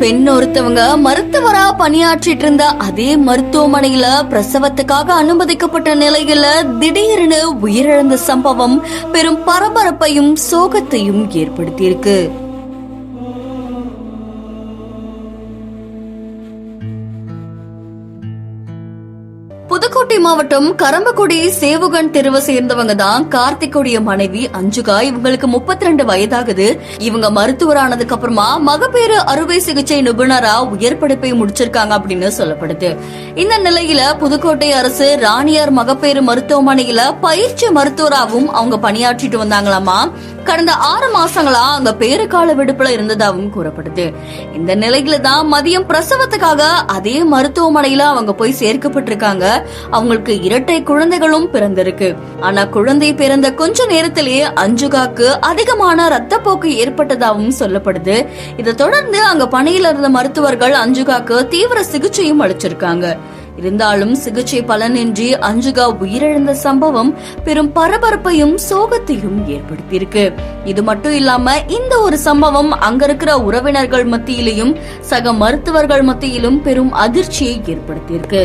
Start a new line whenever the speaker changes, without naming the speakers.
பெண் ஒருத்தவங்க மருத்துவரா பணியாற்றிட்டு இருந்த அதே மருத்துவமனையில பிரசவத்துக்காக அனுமதிக்கப்பட்ட நிலையில திடீர்னு உயிரிழந்த சம்பவம் பெரும் பரபரப்பையும் சோகத்தையும் ஏற்படுத்தியிருக்கு. புதுக்கோட்டை மாவட்டம் கரம்பக்குடி சேவுகன் தெருவை சேர்ந்தவங்க தான் கார்த்திக்குடைய மனைவி அஞ்சுகா. இவங்களுக்கு 32 வயதாகுது. இவங்க மருத்துவரானதுக்கு அப்புறமா மகப்பேறு அறுவை சிகிச்சை நிபுணரா உயர் படிப்பை முடிச்சிருக்காங்க அப்படின்னு சொல்லப்படுது. இந்த நிலையில புதுக்கோட்டை அரசு ராணியார் மகப்பேறு மருத்துவமனையில பயிற்சி மருத்துவராகவும் அவங்க பணியாற்றிட்டு வந்தாங்களாமா. கடந்த 6 மாசங்களா அங்க பேறுகால விடுப்புல இருந்ததாகவும் கூறப்படுது. இந்த நிலையில தான் மதியம் பிரசவத்துக்காக அதே மருத்துவமனையில அவங்க போய் சேர்க்கப்பட்டிருக்காங்க. அவங்களுக்கு இரட்டை குழந்தைகளும் பிறந்திருக்கு. ஆனா குழந்தை பிறந்த கொஞ்ச நேரத்திலேயே அஞ்சுகாக்கு அதிகமான ரத்தப்போக்கு ஏற்பட்டதாகவும் சொல்லப்படுது. இதை தொடர்ந்து அங்க பணியில இருந்த மருத்துவர்கள் அஞ்சுகாக்கு தீவிர சிகிச்சையும் அளிச்சிருக்காங்க. இருந்தாலும் சிகிச்சை பலனின்றி அஞ்சுகா உயிரிழந்த சம்பவம் பெரும் பரபரப்பையும் சோகத்தையும் ஏற்படுத்தியிருக்கு. இது மட்டும் இல்லாம இந்த ஒரு சம்பவம் அங்க இருக்கிற உறவினர்கள் மத்தியிலும் சக மருத்துவர்கள் மத்தியிலும் பெரும் அதிர்ச்சியை ஏற்படுத்தியிருக்கு.